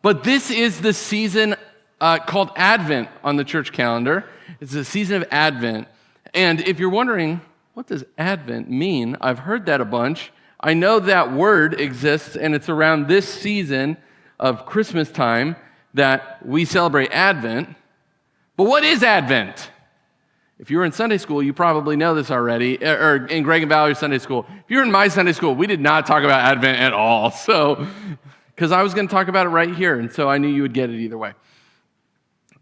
But this is the season called Advent on the church calendar. It's the season of Advent. And if you're wondering, what does Advent mean? I've heard that a bunch. I know that word exists, and it's around this season of Christmas time that we celebrate Advent. But what is Advent? If you were in Sunday school, you probably know this already, or in Greg and Valerie's Sunday school. If you were in my Sunday school, we did not talk about Advent at all. So, because I was going to talk about it right here, and so I knew you would get it either way.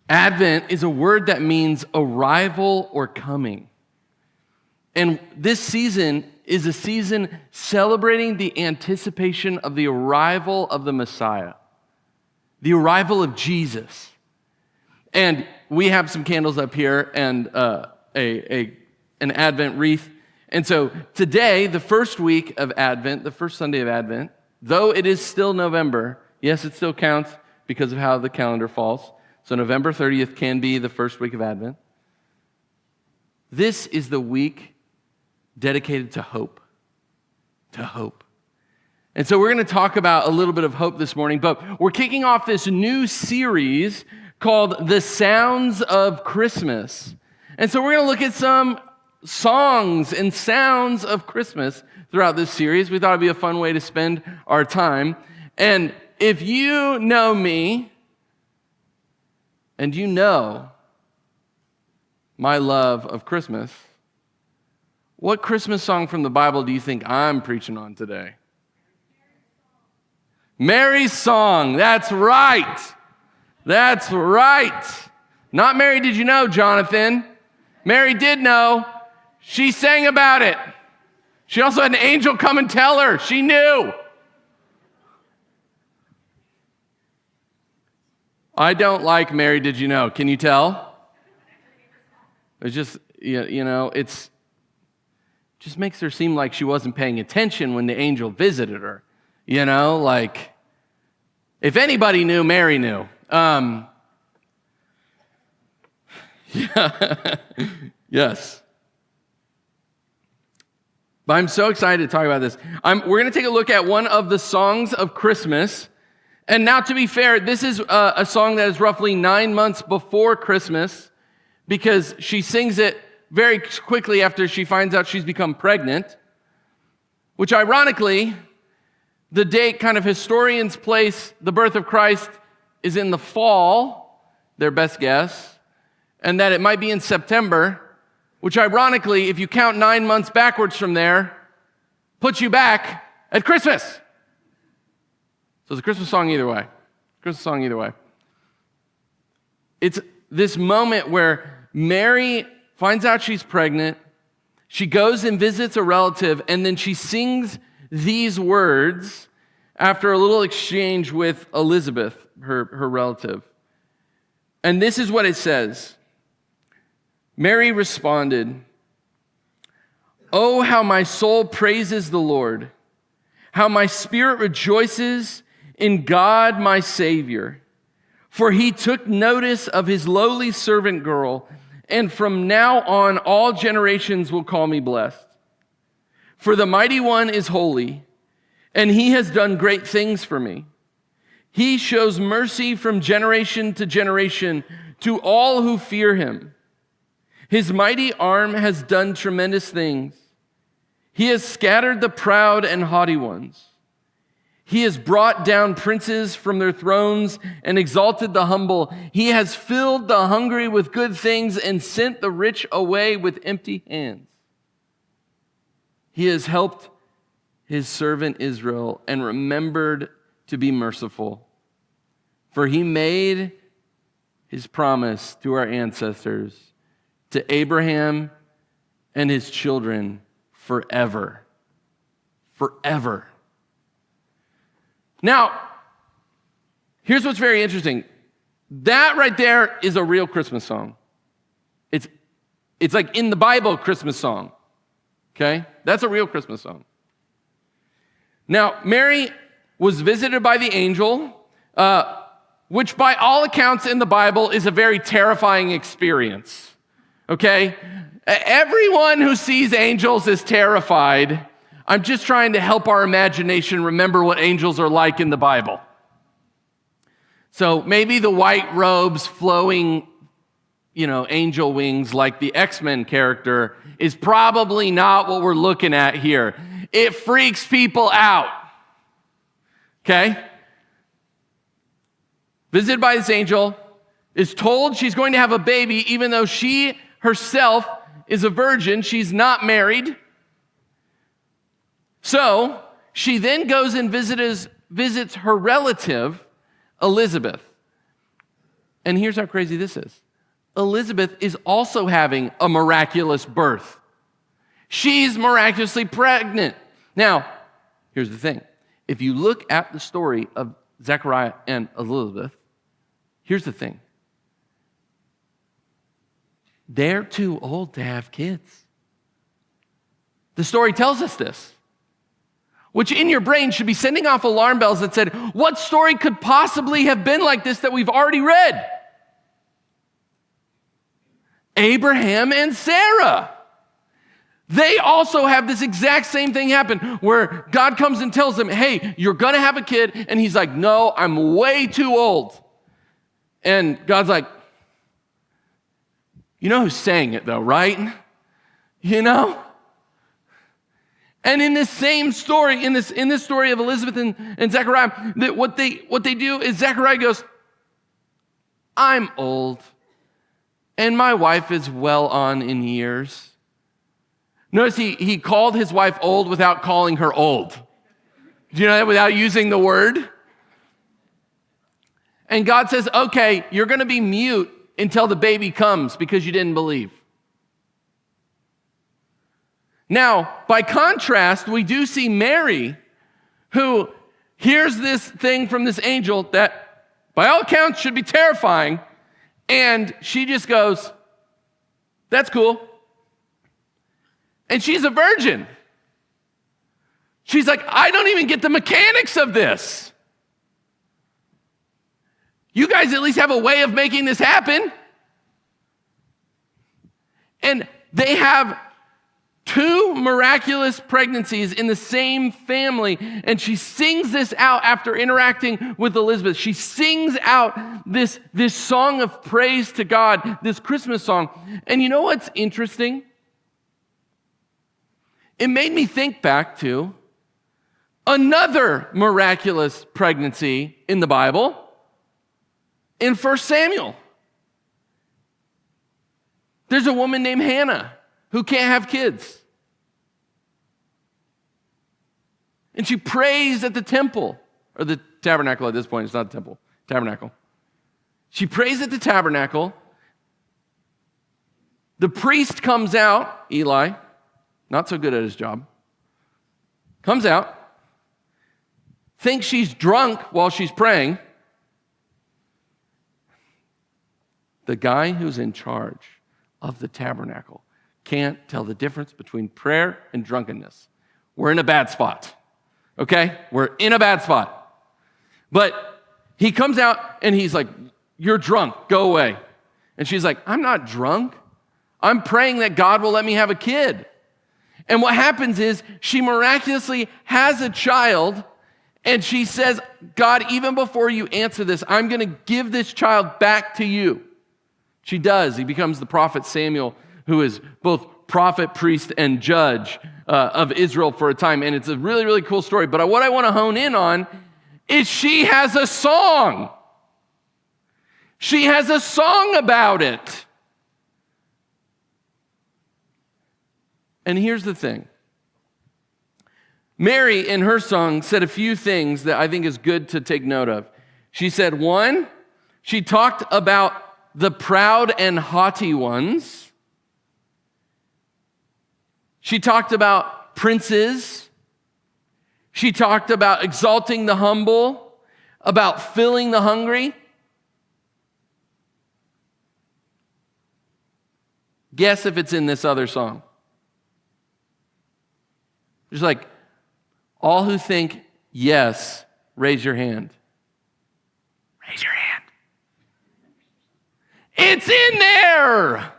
Advent is a word that means arrival or coming. And this season is a season celebrating the anticipation of the arrival of the Messiah, the arrival of Jesus. And we have some candles up here and an Advent wreath. And so today, the first week of Advent, the first Sunday of Advent, though it is still November, yes, it still counts because of how the calendar falls. So November 30th can be the first week of Advent. This is the week dedicated to hope. To hope. And so we're going to talk about a little bit of hope this morning, but we're kicking off this new series called The Sounds of Christmas. And so we're going to look at some songs and sounds of Christmas throughout this series. We thought it'd be a fun way to spend our time. And if you know me, and you know my love of Christmas, what Christmas song from the Bible do you think I'm preaching on today? Mary's Song. That's right. That's right. Not Mary, did you know, Jonathan? Mary did know. She sang about it. She also had an angel come and tell her. She knew. I don't like Mary, did you know? Can you tell? It's just, it just makes her seem like she wasn't paying attention when the angel visited her. If anybody knew, Mary knew. Yes. But I'm so excited to talk about this. We're going to take a look at one of the songs of Christmas. And now, to be fair, this is a song that is roughly 9 months before Christmas because she sings it very quickly after she finds out she's become pregnant, which ironically, the date kind of historians place the birth of Christ is in the fall, their best guess, and that it might be in September, which ironically, if you count 9 months backwards from there, puts you back at Christmas. So it's a Christmas song either way. Christmas song either way. It's this moment where Mary finds out she's pregnant, she goes and visits a relative, and then she sings these words after a little exchange with Elizabeth, her relative. And this is what it says. Mary responded, "Oh, how my soul praises the Lord, how my spirit rejoices in God my Savior, for he took notice of his lowly servant girl, and from now on all generations will call me blessed. For the Mighty One is holy, and he has done great things for me. He shows mercy from generation to generation to all who fear him. His mighty arm has done tremendous things. He has scattered the proud and haughty ones. He has brought down princes from their thrones and exalted the humble. He has filled the hungry with good things and sent the rich away with empty hands. He has helped his servant Israel and remembered to be merciful. For he made his promise to our ancestors, to Abraham and his children forever." Forever. Now, here's what's very interesting. That right there is a real Christmas song. It's like in the Bible Christmas song. Okay? That's a real Christmas song. Now, Mary was visited by the angel, which by all accounts in the Bible is a very terrifying experience. Okay? Everyone who sees angels is terrified. I'm just trying to help our imagination remember what angels are like in the Bible. So maybe the white robes flowing, angel wings like the X-Men character is probably not what we're looking at here. It freaks people out. Okay? Visited by this angel, is told she's going to have a baby even though she herself is a virgin. She's not married. So she then goes and visits her relative, Elizabeth. And here's how crazy this is. Elizabeth is also having a miraculous birth. She's miraculously pregnant. Now, here's the thing. If you look at the story of Zechariah and Elizabeth, here's the thing. They're too old to have kids. The story tells us this, which in your brain should be sending off alarm bells that said, what story could possibly have been like this that we've already read? Abraham and Sarah. They also have this exact same thing happen where God comes and tells them, hey, you're going to have a kid. And he's like, no, I'm way too old. And God's like, you know who's saying it though, right? And in this same story, in this story of Elizabeth and Zechariah, that what they do is Zechariah goes, I'm old, and my wife is well on in years. Notice he called his wife old without calling her old. Do you know that? Without using the word. And God says, okay, you're going to be mute until the baby comes because you didn't believe. Now, by contrast, we do see Mary, who hears this thing from this angel that, by all accounts, should be terrifying, and she just goes, that's cool. And she's a virgin. She's like, I don't even get the mechanics of this. You guys at least have a way of making this happen. And they have 2 miraculous pregnancies in the same family. And she sings this out after interacting with Elizabeth. She sings out this song of praise to God, this Christmas song. And you know what's interesting? It made me think back to another miraculous pregnancy in the Bible in 1 Samuel. There's a woman named Hannah who can't have kids. And she prays at the temple, or the tabernacle at this point. It's not the temple, tabernacle. She prays at the tabernacle. The priest comes out, Eli, not so good at his job, comes out, thinks she's drunk while she's praying. The guy who's in charge of the tabernacle can't tell the difference between prayer and drunkenness. We're in a bad spot, okay? We're in a bad spot. But he comes out and he's like, you're drunk, go away. And she's like, I'm not drunk. I'm praying that God will let me have a kid. And what happens is she miraculously has a child, and she says, God, even before you answer this, I'm going to give this child back to you. She does. He becomes the prophet Samuel, who is both prophet, priest, and judge of Israel for a time. And it's a really, really cool story. But what I want to hone in on is she has a song. She has a song about it. And here's the thing. Mary, in her song, said a few things that I think is good to take note of. She said, 1, she talked about the proud and haughty ones. She talked about princes. She talked about exalting the humble, about filling the hungry. Guess if it's in this other song. Just like, all who think yes, raise your hand. Raise your hand. It's in there.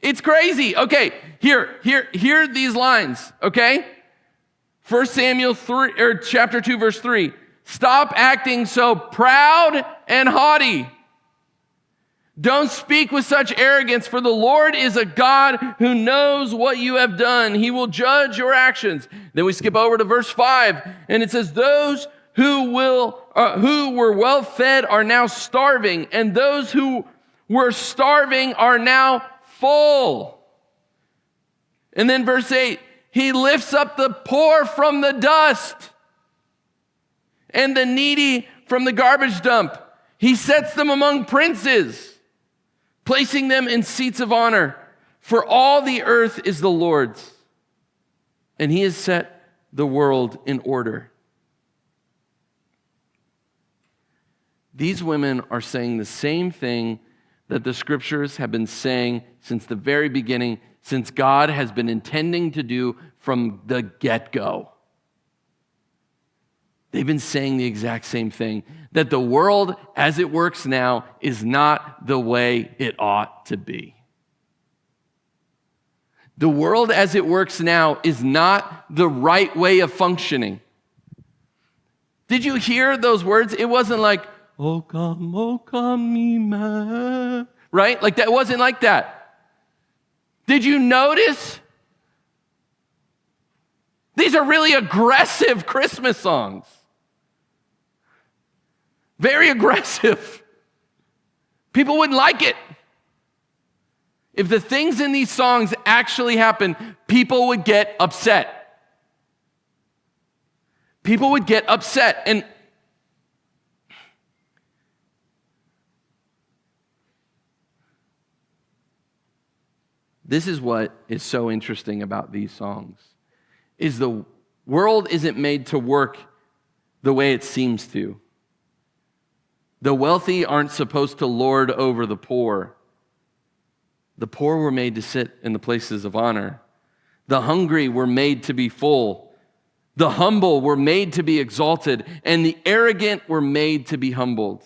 It's crazy. Okay, here are these lines, okay? 1 Samuel 3, or chapter 2, verse 3. Stop acting so proud and haughty. Don't speak with such arrogance, for the Lord is a God who knows what you have done. He will judge your actions. Then we skip over to verse 5, and it says, those who were well fed are now starving, and those who were starving are now full. And then verse 8, he lifts up the poor from the dust and the needy from the garbage dump. He sets them among princes, placing them in seats of honor. For all the earth is the Lord's, and he has set the world in order. These women are saying the same thing that the scriptures have been saying since the very beginning, since God has been intending to do from the get-go. They've been saying the exact same thing, that the world as it works now is not the way it ought to be. The world as it works now is not the right way of functioning. Did you hear those words? It wasn't like, O come, Emmanuel, right? Like that, it wasn't like that. Did you notice? These are really aggressive Christmas songs. Very aggressive. People wouldn't like it. If the things in these songs actually happened, people would get upset. People would get upset. And this is what is so interesting about these songs, is the world isn't made to work the way it seems to. The wealthy aren't supposed to lord over the poor. The poor were made to sit in the places of honor. The hungry were made to be full. The humble were made to be exalted, and the arrogant were made to be humbled.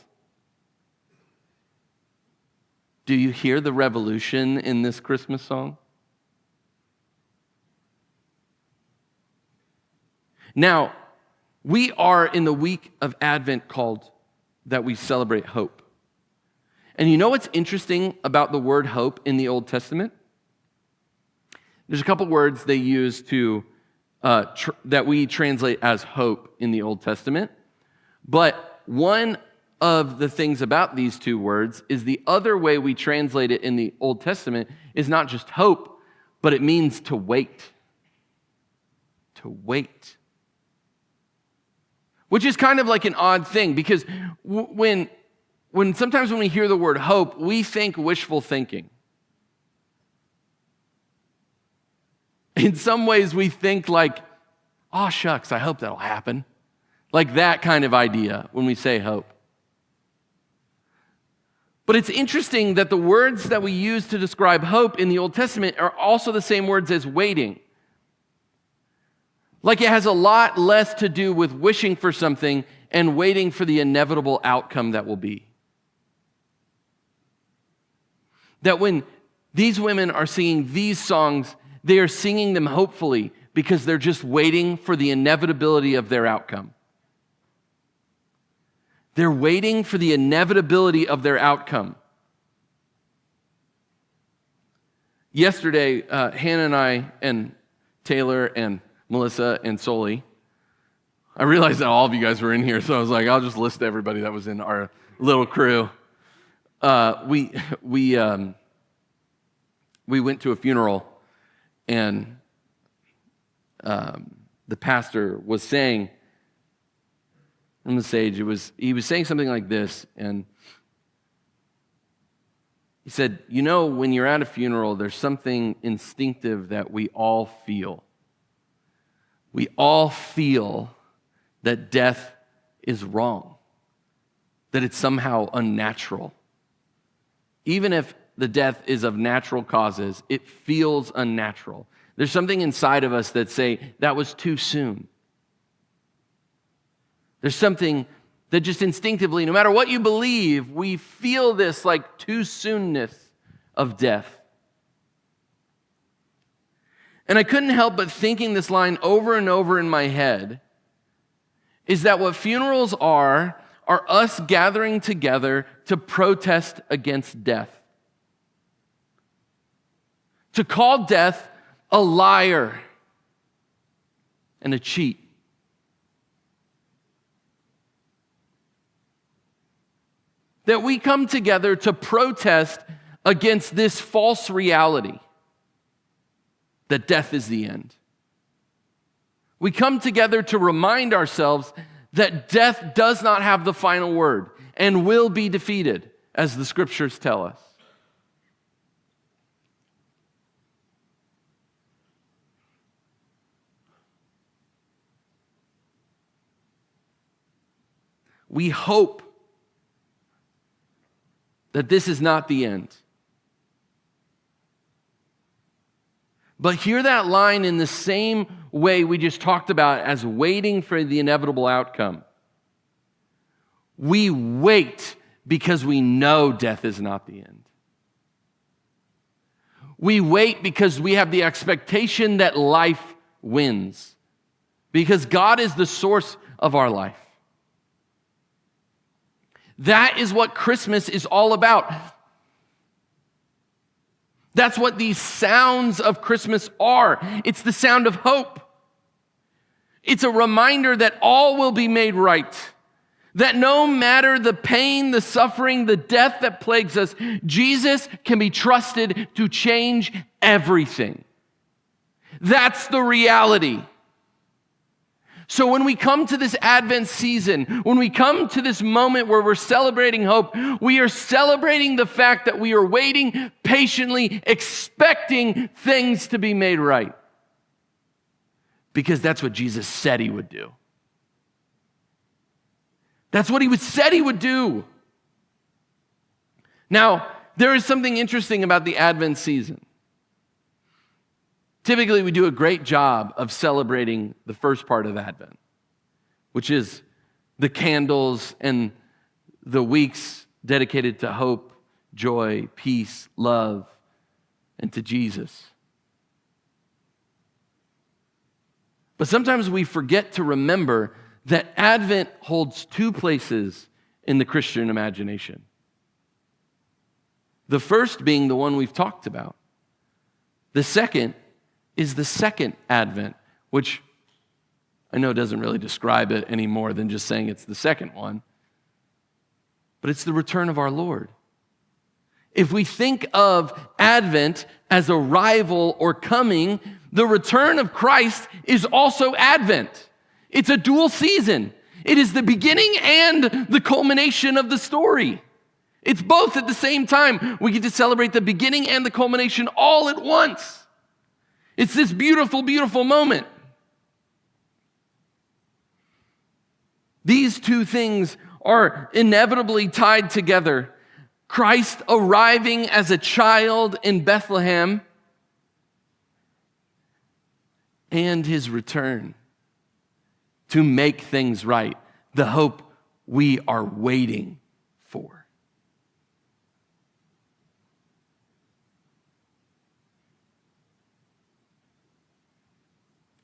Do you hear the revolution in this Christmas song? Now, we are in the week of Advent that we celebrate hope. And you know what's interesting about the word hope in the Old Testament? There's a couple words they use that we translate as hope in the Old Testament. But one of the things about these two words is the other way we translate it in the Old Testament is not just hope, but it means to wait. To wait. Which is kind of like an odd thing, because sometimes when we hear the word hope, we think wishful thinking. In some ways, we think like, oh, shucks, I hope that'll happen. Like that kind of idea when we say hope. But it's interesting that the words that we use to describe hope in the Old Testament are also the same words as waiting. Like it has a lot less to do with wishing for something and waiting for the inevitable outcome that will be. That when these women are singing these songs, they are singing them hopefully because they're just waiting for the inevitability of their outcome. They're waiting for the inevitability of their outcome. Yesterday, Hannah and I and Taylor and Melissa and Soli, I realized that all of you guys were in here, so I was like, I'll just list everybody that was in our little crew. We went to a funeral, and the pastor was saying on the stage, he was saying something like this, and he said, you know, when you're at a funeral, there's something instinctive that we all feel. We all feel that death is wrong, that it's somehow unnatural. Even if the death is of natural causes, it feels unnatural. There's something inside of us that say, that was too soon. There's something that just instinctively, no matter what you believe, we feel this like too soonness of death. And I couldn't help but thinking this line over and over in my head. is that what funerals are us gathering together to protest against death. To call death a liar and a cheat. That we come together to protest against this false reality that death is the end. We come together to remind ourselves that death does not have the final word and will be defeated, as the scriptures tell us. We hope that this is not the end. But hear that line in the same way we just talked about as waiting for the inevitable outcome. We wait because we know death is not the end. We wait because we have the expectation that life wins. Because God is the source of our life. That is what Christmas is all about. That's what these sounds of Christmas are. It's the sound of hope. It's a reminder that all will be made right. That no matter the pain, the suffering, the death that plagues us, Jesus can be trusted to change everything. That's the reality. So when we come to this Advent season, when we come to this moment where we're celebrating hope, we are celebrating the fact that we are waiting patiently, expecting things to be made right. Because that's what Jesus said he would do. That's what he said he would do. Now, there is something interesting about the Advent season. Typically, we do a great job of celebrating the first part of Advent, which is the candles and the weeks dedicated to hope, joy, peace, love, and to Jesus. But sometimes we forget to remember that Advent holds two places in the Christian imagination. The first being the one we've talked about. The second is the second Advent, which I know doesn't really describe it any more than just saying it's the second one, but it's the return of our Lord. If we think of Advent as arrival or coming, the return of Christ is also Advent. It's a dual season. It is the beginning and the culmination of the story. It's both at the same time. We get to celebrate the beginning and the culmination all at once. It's this beautiful, beautiful moment. These two things are inevitably tied together. Christ arriving as a child in Bethlehem and his return to make things right, the hope we are waiting for.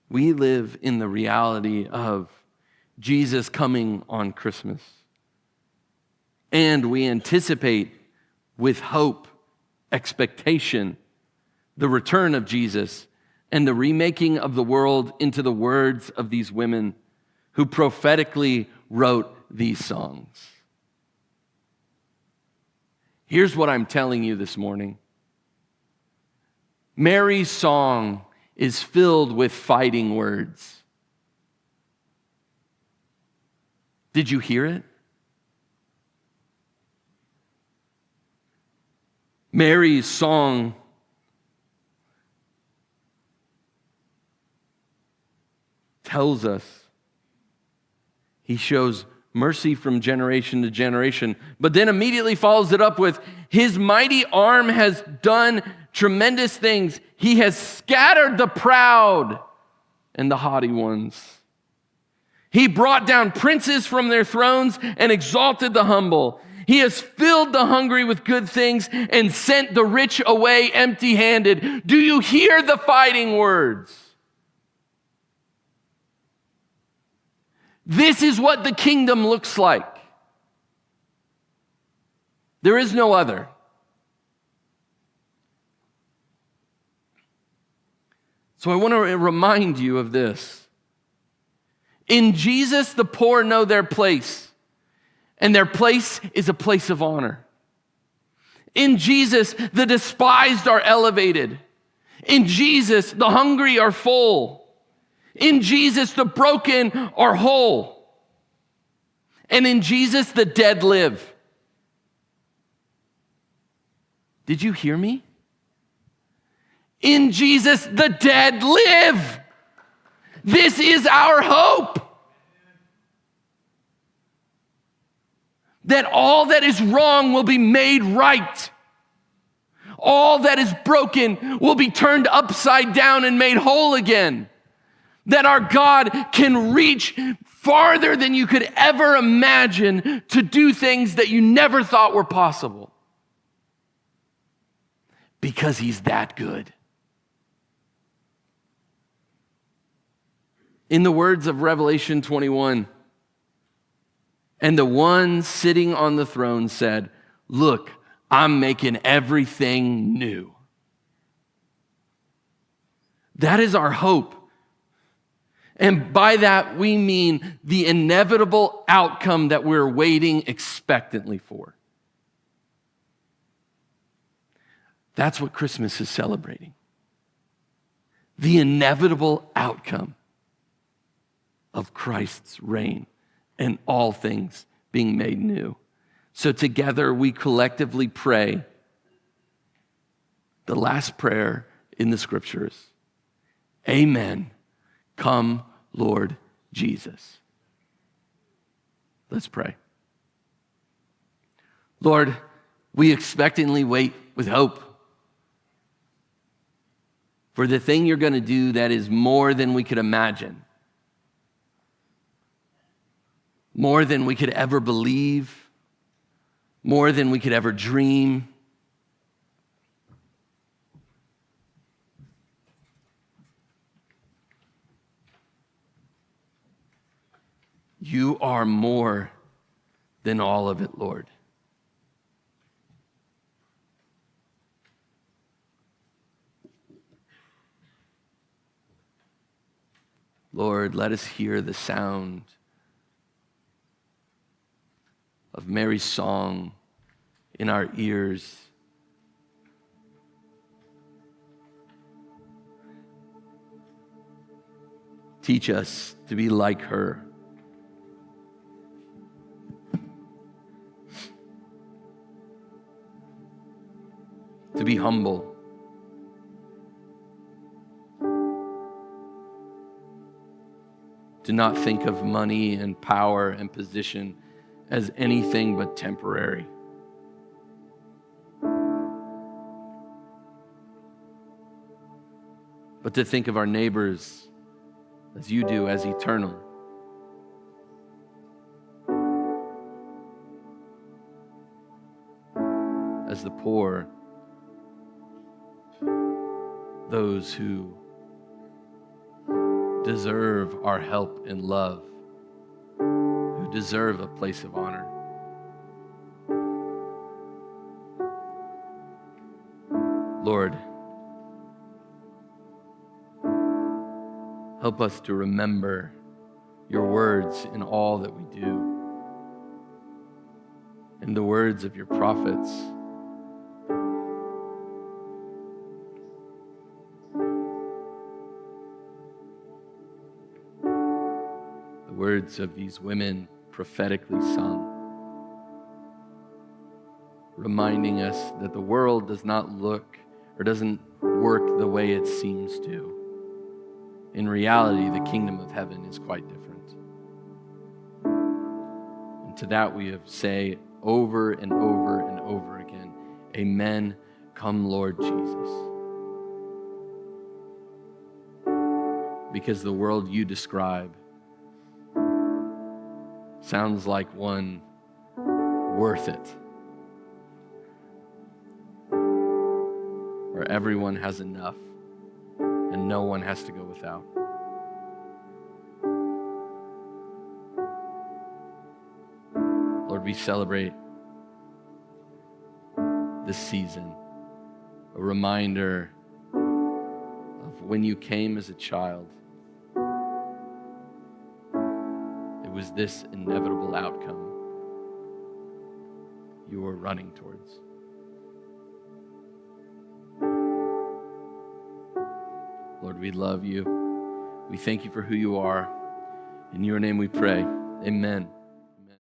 We live in the reality of Jesus coming on Christmas. And we anticipate with hope, expectation, the return of Jesus and the remaking of the world into the words of these women who prophetically wrote these songs. Here's what I'm telling you this morning. Mary's song is filled with fighting words. Did you hear it? Mary's song tells us he shows mercy from generation to generation, but then immediately follows it up with, his mighty arm has done tremendous things. He has scattered the proud and the haughty ones. He brought down princes from their thrones and exalted the humble. He has filled the hungry with good things and sent the rich away empty-handed. Do you hear the fighting words? This is what the kingdom looks like. There is no other. So I want to remind you of this. In Jesus, the poor know their place, and their place is a place of honor. In Jesus, the despised are elevated. In Jesus, the hungry are full. In Jesus, the broken are whole. And in Jesus, the dead live. Did you hear me? In Jesus, the dead live. This is our hope. That all that is wrong will be made right. All that is broken will be turned upside down and made whole again. That our God can reach farther than you could ever imagine to do things that you never thought were possible. Because he's that good. In the words of Revelation 21, and the one sitting on the throne said, "Look, I'm making everything new." That is our hope. And by that, we mean the inevitable outcome that we're waiting expectantly for. That's what Christmas is celebrating. The inevitable outcome of Christ's reign and all things being made new. So together we collectively pray the last prayer in the scriptures. Amen. Come, Lord Jesus. Let's pray. Lord, we expectantly wait with hope for the thing you're going to do that is more than we could imagine, more than we could ever believe, more than we could ever dream. You are more than all of it, Lord. Lord, let us hear the sound of Mary's song in our ears. Teach us to be like her. To be humble. To not think of money and power and position as anything but temporary. But to think of our neighbors as you do, as eternal. As the poor, those who deserve our help and love, who deserve a place of honor. Lord, help us to remember your words in all that we do, and the words of your prophets. Words of these women prophetically sung, reminding us that the world does not look or doesn't work the way it seems to. In reality, the kingdom of heaven is quite different. And to that we have say over and over and over again, Amen, come Lord Jesus. Because the world you describe sounds like one worth it, where everyone has enough and no one has to go without. Lord, we celebrate this season, a reminder of when you came as a child. It was this inevitable outcome you were running towards. Lord, we love you. We thank you for who you are. In your name we pray. Amen.